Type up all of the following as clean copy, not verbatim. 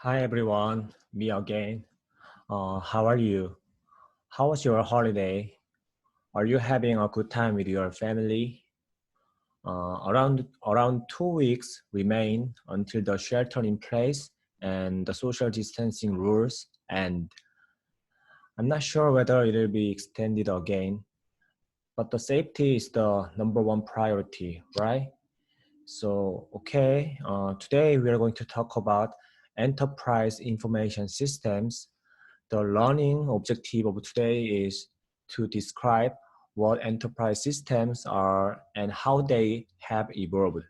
Hi everyone, me again. How are you? How was your holiday? Are you having a good time with your family? Around 2 weeks remain until the shelter in place and the social distancing rules end. I'm not sure whether it will be extended again, but the safety is the number one priority, right? So, okay, today we are going to talk about enterprise information systems. The learning objective of today is to describe what enterprise systems are and how they have evolved.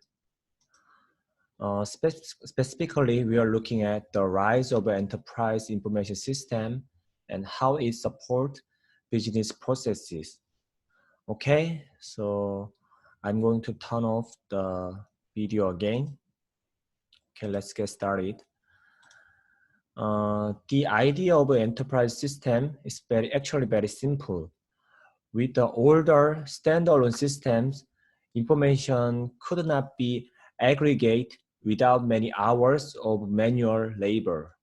Specifically, we are looking at the rise of enterprise information system and how it supports business processes. Okay, so I'm going to turn off the video again. Okay, let's get started. The idea of an enterprise system is actually very simple. With the older standalone systems, information could not be aggregated without many hours of manual labor.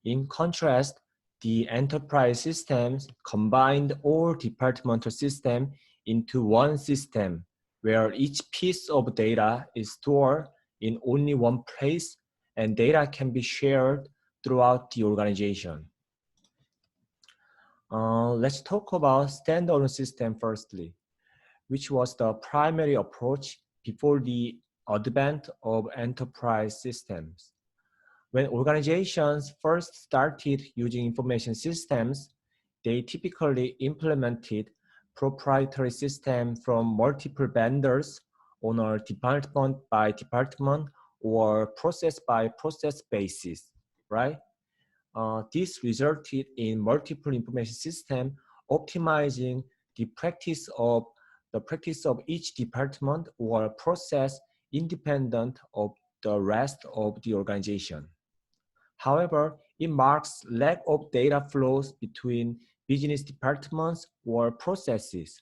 In contrast, the enterprise systems combined all departmental systems into one system where each piece of data is stored in only one place and data can be shared throughout the organization. Let's talk about standalone system firstly, which was the primary approach before the advent of enterprise systems. When organizations first started using information systems, they typically implemented proprietary systems from multiple vendors on a department by department or process by process basis, right? This resulted in multiple information systems optimizing the practice of each department or process independent of the rest of the organization. However, it marks lack of data flows between business departments or processes.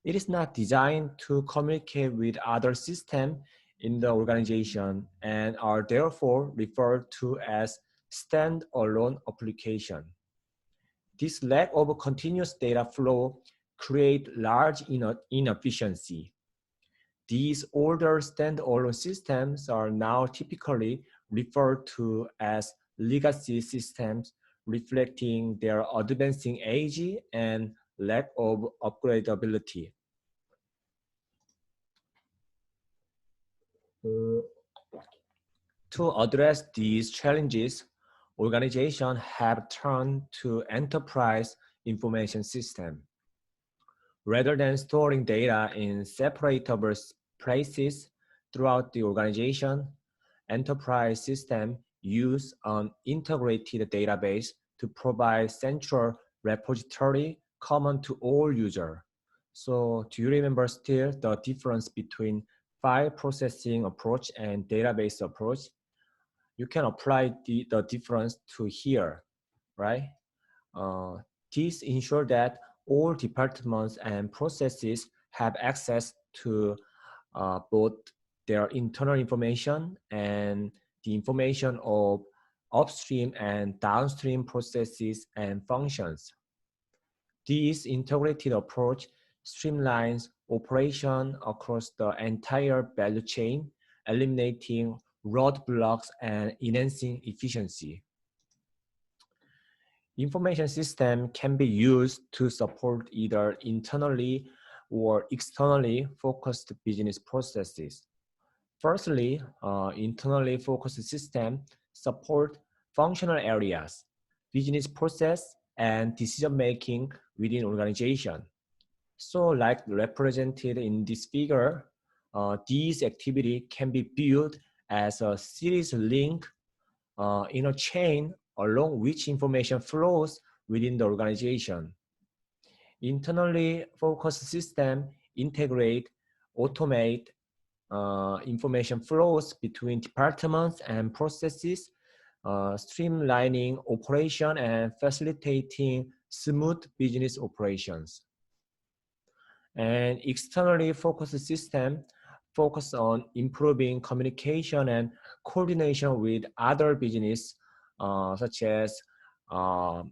It is not designed to communicate with other systems in the organization and are therefore referred to as standalone application. This lack of continuous data flow creates large inefficiency. These older standalone systems are now typically referred to as legacy systems, reflecting their advancing age and lack of upgradability. To address these challenges, organizations have turned to enterprise information systems. Rather than storing data in separatable places throughout the organization, enterprise systems use an integrated database to provide central repository common to all users. So do you remember still the difference between file processing approach and database approach? You can apply the difference to here, right? Uh, this ensures that all departments and processes have access to both their internal information and the information of upstream and downstream processes and functions. This integrated approach streamlines operation across the entire value chain, eliminating roadblocks and enhancing efficiency. Information system can be used to support either internally or externally focused business processes. Firstly, internally focused system support functional areas, business process, and decision-making within organization. So like represented in this figure, these activity can be built as a series link in a chain along which information flows within the organization. Internally focused system integrate, automate information flows between departments and processes, streamlining operation and facilitating smooth business operations. And externally focused system focus on improving communication and coordination with other business such as uh,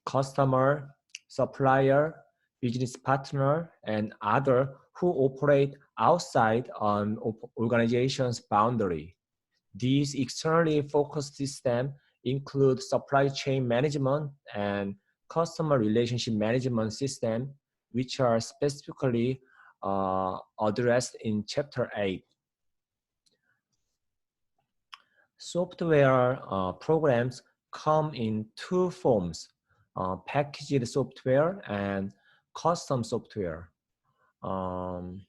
customer, supplier, business partner, and other who operate outside an organization's boundary. These externally focused systems include supply chain management and customer relationship management system, which are specifically addressed in Chapter 8. Software programs come in two forms, packaged software and custom software. Um,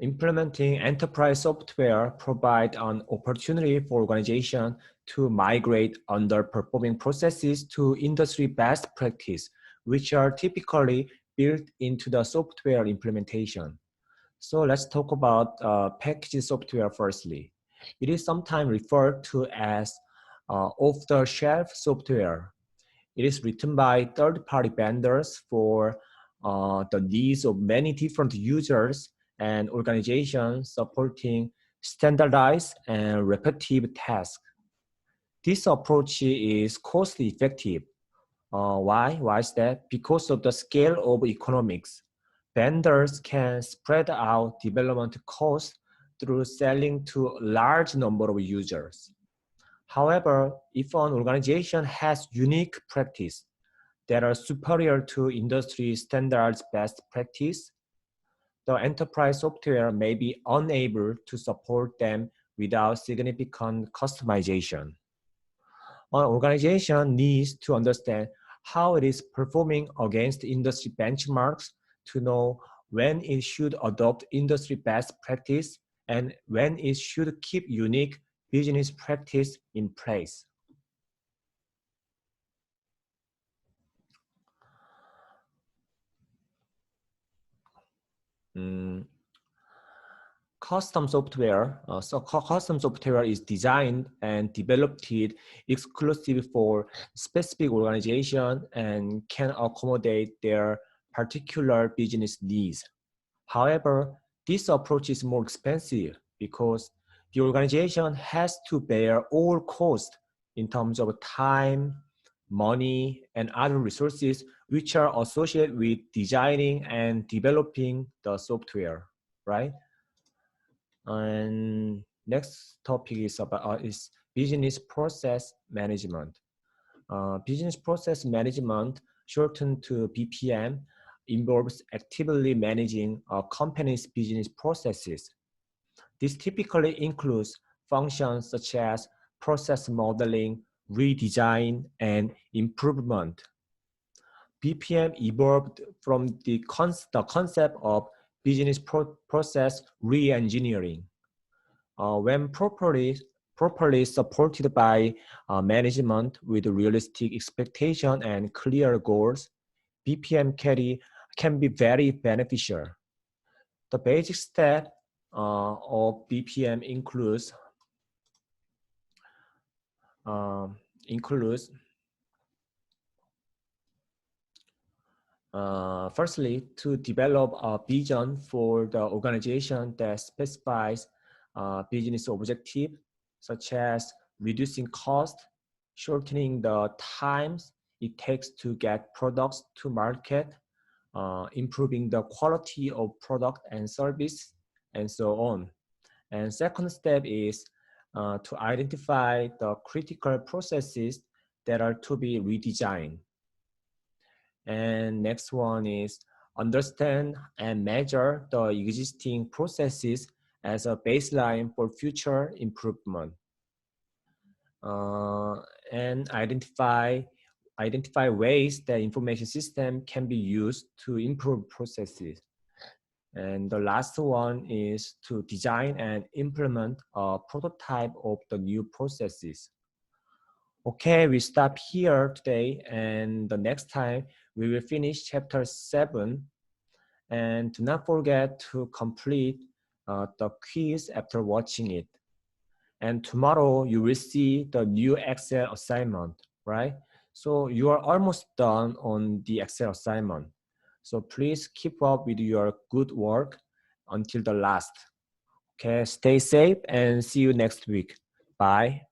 Implementing enterprise software provide an opportunity for organizations to migrate underperforming processes to industry best practice, which are typically built into the software implementation. So let's talk about packaged software firstly. It is sometimes referred to as off-the-shelf software. It is written by third-party vendors for the needs of many different users and organizations supporting standardized and repetitive tasks. This approach is cost effective. Why? Why is that? Because of the scale of economics. Vendors can spread out development costs through selling to a large number of users. However, if an organization has unique practice that are superior to industry standards best practice, the enterprise software may be unable to support them without significant customization. An organization needs to understand how it is performing against industry benchmarks to know when it should adopt industry best practice and when it should keep unique business practice in place. Mm, Custom software. Custom software is designed and developed exclusively for specific organization and can accommodate their particular business needs. However, this approach is more expensive because the organization has to bear all costs in terms of time, money, and other resources which are associated with designing and developing the software, right? And next topic is about is business process management. Business process management, shortened to BPM, involves actively managing a company's business processes. This typically includes functions such as process modeling, redesign, and improvement. BPM evolved from the concept of business process re-engineering. When properly supported by management with realistic expectation and clear goals, BPM can be very beneficial. The basic step of BPM includes firstly, to develop a vision for the organization that specifies business objectives, such as reducing cost, shortening the times it takes to get products to market, improving the quality of product and service, and so on. And second step is to identify the critical processes that are to be redesigned. And next one is understand and measure the existing processes as a baseline for future improvement. And identify ways that information system can be used to improve processes. And the last one is to design and implement a prototype of the new processes. Okay, we stop here today, and the next time we will finish chapter 7. And do not forget to complete the quiz after watching it. And tomorrow you will see the new Excel assignment, right? So you are almost done on the Excel assignment. So please keep up with your good work until the last. Okay, stay safe and see you next week. Bye.